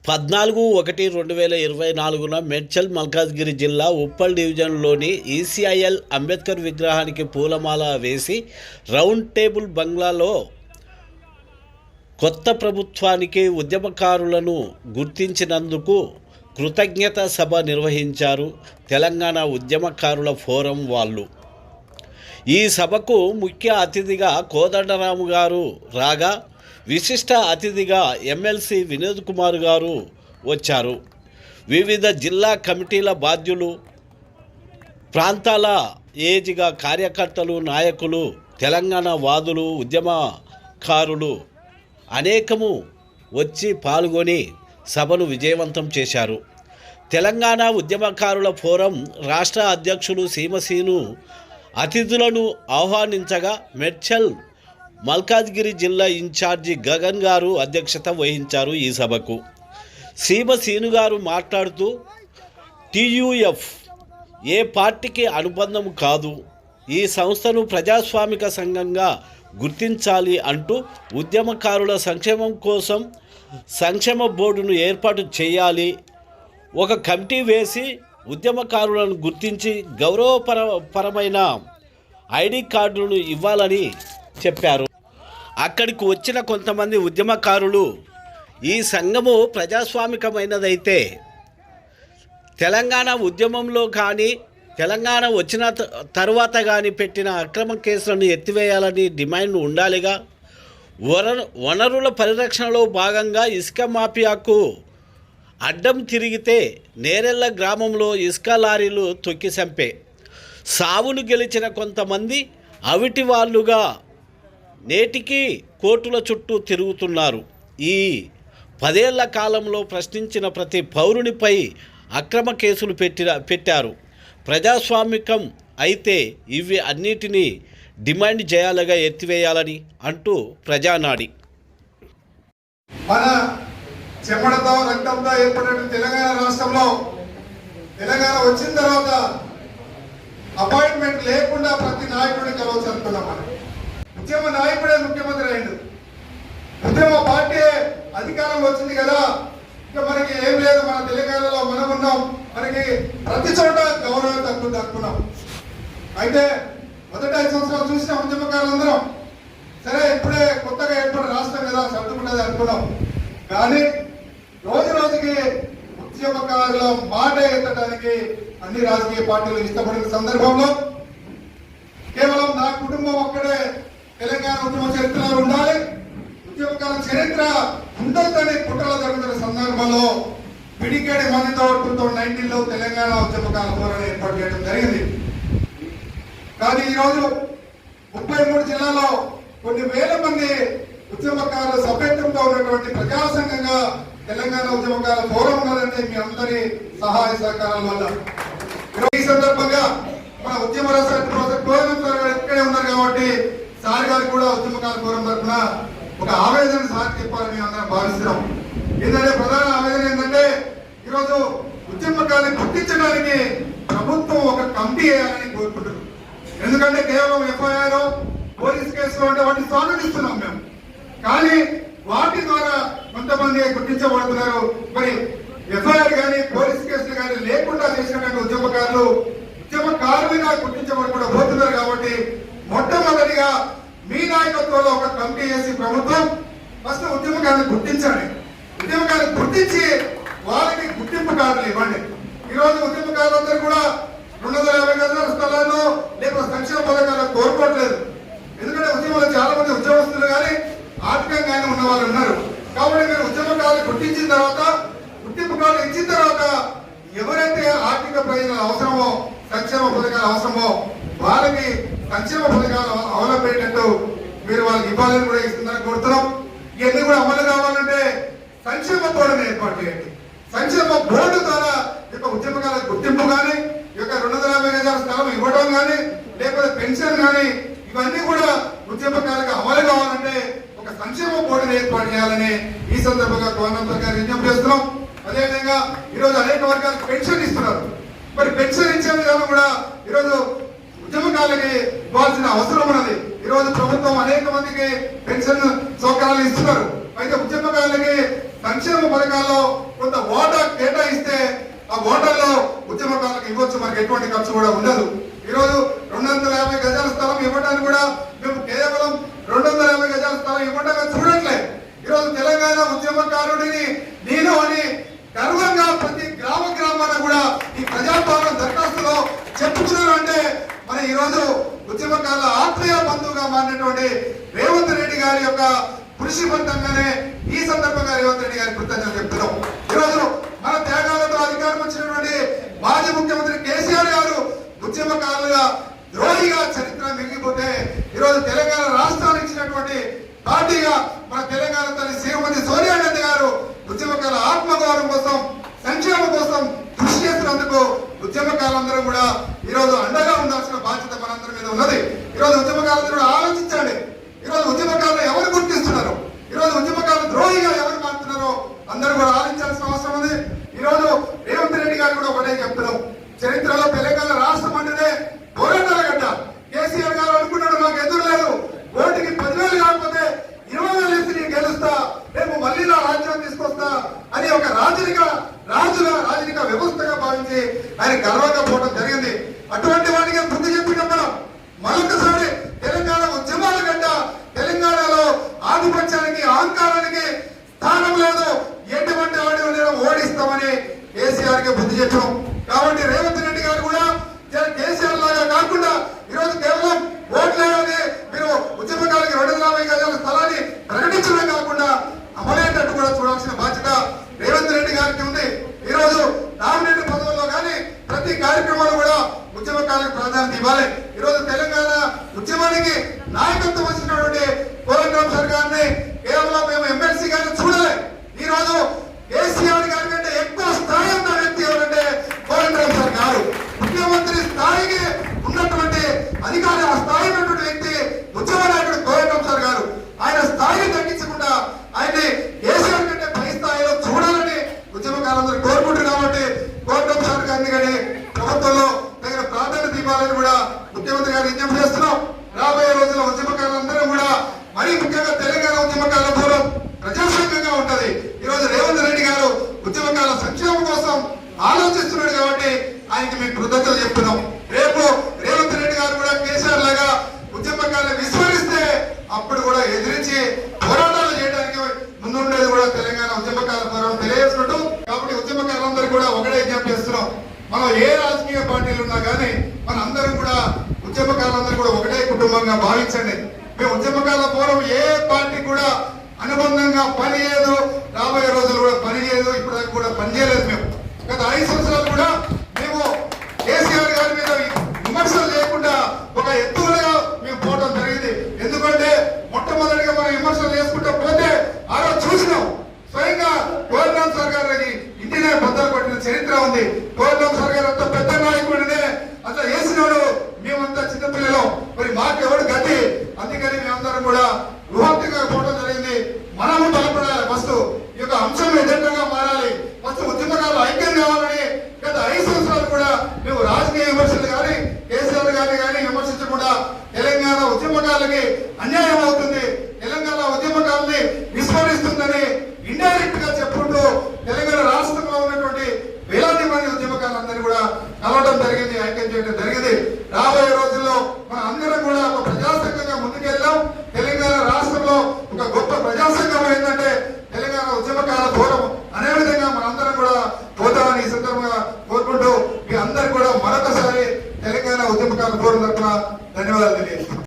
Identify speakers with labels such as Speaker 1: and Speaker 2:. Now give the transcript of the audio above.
Speaker 1: 14/1/2024 మేడ్చల్ మల్కాజ్గిరి జిల్లా ఉప్పల్ డివిజన్లోని ఈసీఐఎల్ అంబేద్కర్ విగ్రహానికి పూలమాల వేసి రౌండ్ టేబుల్ బంగ్లాలో కొత్త ప్రభుత్వానికి ఉద్యమకారులను గుర్తించినందుకు కృతజ్ఞత సభ నిర్వహించారు తెలంగాణ ఉద్యమకారుల ఫోరం వాళ్ళు. ఈ సభకు ముఖ్య అతిథిగా కోదండరాము గారు రాగా విశిష్ట అతిథిగా ఎమ్మెల్సీ వినోద్ కుమార్ గారు వచ్చారు. వివిధ జిల్లా కమిటీల బాధ్యులు, ప్రాంతాల ఏజిగా కార్యకర్తలు, నాయకులు, తెలంగాణ వాదులు, ఉద్యమకారులు అనేకము వచ్చి పాల్గొని సభను విజయవంతం చేశారు. తెలంగాణ ఉద్యమకారుల ఫోరం రాష్ట్ర అధ్యక్షులు సీమసీను అతిథులను ఆహ్వానించగా మేడ్చల్ మల్కాజ్గిరి జిల్లా ఇన్ఛార్జి గగన్ గారు అధ్యక్షత వహించారు. ఈ సభకు సీమసీను గారు మాట్లాడుతూ టీయూఎఫ్ ఏ పార్టీకి అనుబంధం కాదు, ఈ సంస్థను ప్రజాస్వామిక సంఘంగా గుర్తించాలి అంటూ ఉద్యమకారుల సంక్షేమం కోసం సంక్షేమ బోర్డును ఏర్పాటు చేయాలి, ఒక కమిటీ వేసి ఉద్యమకారులను గుర్తించి గౌరవపరమైన ఐడి కార్డులను ఇవ్వాలని చెప్పారు. అక్కడికి వచ్చిన కొంతమంది ఉద్యమకారులు ఈ సంఘము ప్రజాస్వామికమైనదైతే తెలంగాణ ఉద్యమంలో కానీ తెలంగాణ వచ్చిన తర్వాత కానీ పెట్టిన అక్రమ కేసులను ఎత్తివేయాలని డిమాండ్ ఉండాలిగా, వనరుల పరిరక్షణలో భాగంగా ఇసుక మాఫియాకు అడ్డం తిరిగితే నేరెళ్ల గ్రామంలో ఇసుక లారీలు తొక్కి చంపే సావును గెలిచిన కొంతమంది అవిటి వాళ్ళుగా నేటికి కోర్టుల చుట్టూ తిరుగుతున్నారు. ఈ 10 ఏళ్ల కాలంలో ప్రశ్నించిన ప్రతి పౌరునిపై అక్రమ కేసులు పెట్టారు. ప్రజాస్వామికం అయితే ఇవి అన్నిటినీ డిమాండ్ చేయాలిగా ఎత్తివేయాలని అంటూ ప్రజానాడి.
Speaker 2: మన చెమటతో రక్తంతో ఏర్పడిన తెలంగాణ రాష్ట్రంలో తెలంగాణ వచ్చిన తర్వాత అపాయింట్మెంట్ లేకుండా ప్రతి నాయకుడిని కలవచ్చు అనుకున్నాం. మనం ఉద్యమ నాయకుడే ముఖ్యమంత్రి అయ్యిండు, ఉద్యమ పార్టీ అధికారంలో వచ్చింది కదా, ఇక మనకి ఏం లేదు, మన తెలంగాణలో మనం ఉన్నాం, మనకి ప్రతి చోట గౌరవం దక్కున్నాం. అయితే మొదటి 5 సంవత్సరాలు చూసిన ఉద్యమకారులందరం సరే ఇప్పుడే కొత్తగా ఏర్పడిన రాష్ట్రం కదా సర్దుకుంటుంది అనుకున్నాం. కానీ రోజు రోజుకి ఉద్యమకారుల మాట ఎత్తడానికి అన్ని రాజకీయ పార్టీలు ఇష్టపడిన సందర్భంలో కేవలం నా కుటుంబం ఒక్కడే తెలంగాణ ఉద్యమ చరిత్రలో ఉండాలి, ఉద్యమకాల చరిత్ర ఉండొద్దని కుట్రలు జరుగుతున్న సందర్భంలో పిడికేడి మందితో 2019లో తెలంగాణ ఉద్యమకాల ఫోరాన్ని ఏర్పాటు చేయడం జరిగింది. కానీ ఈరోజు 33 జిల్లాలో కొన్ని వేల మంది ఉద్యమకారుల సభ్యత్వంతో ఉన్నటువంటి ప్రజా సంఘంగా తెలంగాణ ఉద్యమకాల ఫోరం ఉన్నదంటే మీ అందరి సహాయ సహకారాల వల్ల. ఈ సందర్భంగా మన ఉద్యమ ఇక్కడే ఉన్నారు కాబట్టి సార్ గారు కూడా ఉద్యమకాల ఫోరం తరఫున ఒక ఆవేదన సార్ చెప్పాలని అందరం భావిస్తున్నాం. ఏంటంటే ప్రధాన ఆవేదన ఏంటంటే ఈరోజు ఉద్యమకాలను గుర్తించడానికి ప్రభుత్వం ఒక కమిటీ వేయాలని కోరుకుంటున్నాం. ఎందుకంటే కేవలం ఎఫ్ఐఆర్ పోలీస్ కేసులు అంటే వాటిని స్వాగతిస్తున్నాం మేము, కానీ వాటి ద్వారా కొంతమంది గుర్తించబడుతున్నారు. మరి ఎఫ్ఐఆర్ కానీ పోలీస్ కేసులు కానీ లేకుండా చేసినటువంటి ఉద్యమకారులుగా గుర్తించబడకుండా పోతున్నారు. కాబట్టి మొట్టమొదటిగా మీ నాయకత్వంలో ఒక కమిటీ చేసి ప్రభుత్వం ఫస్ట్ ఉద్యమకారులను గుర్తించండి, ఉద్యమకారులను గుర్తించి వాళ్ళకి గుర్తింపు కార్డులు ఇవ్వండి. ఈరోజు ఉద్యమకారులందరూ కూడా 250 గజాల స్థలాలు లేకపోతే సంక్షేమ పథకాలు కోరుకోవట్లేదు. ఎందుకంటే ఉద్యమంలో చాలా మంది ఉద్యోగస్తులు కానీ ఆర్థికంగానే ఉన్న వాళ్ళు ఉన్నారు. కాబట్టి మీరు ఉద్యమకారులు గుర్తించిన తర్వాత గుర్తింపు కార్డులు ఇచ్చిన తర్వాత ఎవరైతే ఆర్థిక ప్రయోజనాలు అవసరమో సంక్షేమ పథకాలు అవసరమో వాళ్ళకి సంక్షేమ పథకాలు అవలంబేటట్టు మీరు వాళ్ళకి ఇవ్వాలని కూడా ఇస్తుందని కోరుతున్నాం. ఇవన్నీ కూడా అమలు కావాలంటే సంక్షేమ బోర్డుని ఏర్పాటు చేయండి. సంక్షేమ బోర్డు ద్వారా యొక్క ఉద్యమకాల గుర్తింపు కానీ ఈ యొక్క 250 గజాల స్థలం ఇవ్వడం కానీ లేకపోతే పెన్షన్ కానీ ఇవన్నీ కూడా ఉద్యమకాలకు అమలు కావాలంటే ఒక సంక్షేమ బోర్డుని ఏర్పాటు చేయాలని ఈ సందర్భంగా గవర్నమెంట్ సర్కార్ విజ్ఞప్తి చేస్తున్నాం. అదేవిధంగా ఈరోజు అనేక వర్గాలకు పెన్షన్ ఇస్తున్నారు. మరి పెన్షన్ ఇచ్చే విధానం కూడా ఈరోజు ఉద్యమకాల ఉద్యమకారులకి ఇవ్వాల్సిన అవసరం ఉన్నది. ఈ రోజు ప్రభుత్వం అనేక మందికి పెన్షన్ సౌకర్యాలు ఇస్తున్నారు. అయితే ఉద్యమకారులకి సంక్షేమ పథకాల్లో కొంత ఓటా కేటాయిస్తే ఆ ఓటర్లో ఉద్యమకారులకు ఇవ్వచ్చు, మనకి ఎటువంటి ఖర్చు కూడా ఉండదు. ఈ రోజు 250 గజాల స్థలం ఇవ్వడానికి కూడా మేము కేవలం 250 గజాల స్థలం ఇవ్వడానికి చూడట్లేదు. ఈ రోజు తెలంగాణ ఉద్యమకారుడిని నేను అని గర్వంగా ప్రతి గ్రామాన కూడా ఈ ప్రజాపాలన దరఖాస్తులో చెప్పుకున్నారు. అంటే మన ఈ రోజు ఉద్యమకారుల ఆత్మీయ బంధువుగా మారినటువంటి రేవంత్ రెడ్డి గారి యొక్క కృషి ఫలితంగానే ఈ సందర్భంగా రేవంత్ రెడ్డి గారి కృతజ్ఞతలు చెప్తున్నాం. ఈ రోజు మన త్యాగాలతో అధికారం వచ్చినటువంటి మాజీ ముఖ్యమంత్రి కేసీఆర్ గారు ఉద్యమకారులుగా ద్రోహిగా చరిత్ర మిగిలిపోతే ఈ రోజు తెలంగాణ రాష్ట్రానికి ఇచ్చినటువంటి పార్టీగా మన తెలంగాణ తల్లి శ్రీమతి సోనియా గాంధీ గారు ఉద్యమకారుల ఆత్మగౌరవం కోసం సంక్షేమం కోసం కృషి చేసినందుకు ఉద్యమకారులందరూ కూడా ఈ రోజు అండగా ఉండాల్సిన బాధ్యత మనందరి మీద ఉన్నది. ఈ రోజు ఉద్యమకారులందరూ కూడా ఆలోచించండి. ఈ రోజు ఉద్యమకారులు ఎవరు గుర్తిస్తున్నారు, ఈ రోజు ఉద్యమకారులు ద్రోహిగా ఎవరు మారుతున్నారో అందరూ కూడా ఆలోచించాల్సిన అవసరం ఉంది. ఈ రోజు రేవంత్ రెడ్డి గారు కూడా ఒకటే చెప్తున్నాం, చరిత్రలో తెలంగాణ రాష్ట్రం అంటేనే పోరాటాల గడ్డ. కేసీఆర్ గారు అనుకున్నాడు నాకు ఎదురు లేదు, ఓటుకి 10,000 కాకపోతే 20,000 ఇస్తే నేను గెలుస్తా, రేపు మళ్ళీ నా రాజ్యం తీసుకొస్తా అని ఒక రాజరిక వ్యవస్థగా భావించి ఆయన గర్వంగా పోవడం జరిగింది. అటువంటి వాటికి బుద్ధి చెప్పినప్పుడు మరొకసారి తెలంగాణ ఉద్యమాల గడ్డ, తెలంగాణలో ఆధిపత్యానికి అహంకారానికి స్థానం లేదు, ఎటువంటి వాడి ఓడిస్తామని కేసీఆర్ కి బుద్ధి చెప్పాం. కాబట్టి రేవంత్ రెడ్డి గారు కూడా కేసీఆర్ లాగా కాకుండా ఈరోజు కేవలం ఓట్లేదని మీరు ఉద్యమకారులకి 250 గజాల స్థలాన్ని ప్రకటించడం కాకుండా అమలయ్యేటట్టు కూడా చూడాల్సిన బాధ్యత రేవంత్ రెడ్డి గారికి ఉంది. ఈ రోజు నామినేట్ పదవుల్లో కానీ ప్రతి కార్యక్రమాలు కూడా ఉద్యమకారులకు ప్రాధాన్యత ఇవ్వాలి. ఈ రోజు తెలంగాణ ఉద్యమానికి నాయకత్వం వచ్చినటువంటి కోదండరాం సార్ గారిని కేవలం మేము ఎమ్మెల్సీ గారిని చూడలే. ఈ రోజు కేసీఆర్ గారి కంటే ఎక్కువ స్థాయి ఉన్న వ్యక్తి ఎవరంటే కోదండరాం సార్ గారు. ముఖ్యమంత్రి స్థాయికి ఉన్నటువంటి అధికారి, ఆ స్థాయి ఉన్నటువంటి వ్యక్తి ఉద్యమ నాయకుడు కోదండరాం సార్ గారు. ఆయన స్థాయిని తగ్గించకుండా ఆయన్ని కేసీఆర్ కంటే పై స్థాయిలో చూడాలని ఉద్యమకారులందరూ కోరుకుంటారు. కాబట్టి కోదండరాం సార్ గారిని కానీ ప్రభుత్వంలో తగిన ప్రాధాన్యత ఇవ్వాలని కూడా ముఖ్యమంత్రి గారు విజ్ఞప్తి చేస్తున్నాం. రాబోయే రోజుల్లో ఉద్యమకారులందరూ కూడా మరీ ముఖ్యంగా తెలంగాణ ఉద్యమకారుల పూర్వం ప్రజాసంఘంగా ఉంటది. ఈ రోజు రేవంత్ రెడ్డి గారు ఉద్యమకారుల సంక్షేమం కోసం ఆలోచిస్తున్నాడు కాబట్టి ఆయనకి మేము కృతజ్ఞతలు చెప్తున్నాం. రేపు రేవంత్ రెడ్డి గారు కూడా కేసీఆర్ లాగా ఉద్యమకారులను విస్మరిస్తే అప్పుడు కూడా ఎదిరించి పోరాటాలు చేయడానికి ముందుండేది కూడా తెలంగాణ ఉద్యమకారుల ఫోరం తెలియజేసుకుంటూ, కాబట్టి ఉద్యమకారులందరూ కూడా ఒకటే విజ్ఞప్తి చేస్తున్నాం. మనం ఏ రాజకీయ పార్టీలు ఉన్నా కానీ మన అందరం కూడా ఉద్యమకారులందరూ కూడా ఒకటే కుటుంబంగా భావించండి. మేము ఉద్యమకారుల ఫోరం ఏ పార్టీ కూడా అనుబంధంగా పనిచేయదు, రాబోయే రోజులు కూడా పనిచేయదు, ఇప్పటిదాకా కూడా పనిచేయలేదు. మేము గత 5 సంవత్సరాలు కూడా మేము కేసీఆర్ గారి మీద విమర్శలు లేకుండా ఒక ఎత్తుగా మేము పోవడం జరిగింది. ఎందుకంటే మొట్టమొదటిగా మనం విమర్శలు చేసుకుంటూ పోతే ఆ రోజు చూసినాం, స్వయంగా కోదండరాం సార్ గారికి ఇంటినే బద్దలు కొట్టిన చరిత్ర ఉంది. కోదండరాం సార్ గారు అంత పెద్ద నాయకుడినే అట్లా వేసినాడు, మేమంతా చిన్నపిల్లలు, మరి మాకు ఎవడు గతి. అందుకని మేమందరం కూడా విభక్తిగా పోవడం జరిగింది. మనము బలపడాలి, ఫస్ట్ ఈ యొక్క అంశం ఎజెండాగా మారాలి, ఫస్ట్ ఉద్యమకారులు ఐక్యం కావాలని గత 5 సంవత్సరాలు కూడా మేము రాజకీయ విమర్శలు కానీ కేసీఆర్ గారిని కానీ విమర్శించకుండా తెలంగాణ ఉద్యమకారులకి అన్యాయం అవుతుంది, తెలంగాణ ఉద్యమకారుల్ని విస్మరిస్తుందని ఇండైరెక్ట్ గా చెప్పుకుంటూ తెలంగాణ రాష్ట్రంలో ఉన్నటువంటి వేలాది మంది ఉద్యమకారులందరూ కూడా కలవడం జరిగింది, ఐక్యం చేయడం జరిగింది. రాబోయే రోజుల్లో మన అందరం కూడా ఒక ప్రజాసంఘంగా ముందుకెళ్దాం. తెలంగాణ రాష్ట్రంలో ఒక గొప్ప ప్రజాసంఘం ఏంటంటే తెలంగాణ ఉద్యమకారుల ఫోరం అనే విధంగా మనందరం కూడా పోతామని ఈ సందర్భంగా కోరుకుంటూ మీ అందరు కూడా మరొకసారి తెలంగాణ ఉద్యమకారుల ఫోరం తరఫున ధన్యవాదాలు తెలియజేస్తున్నాం.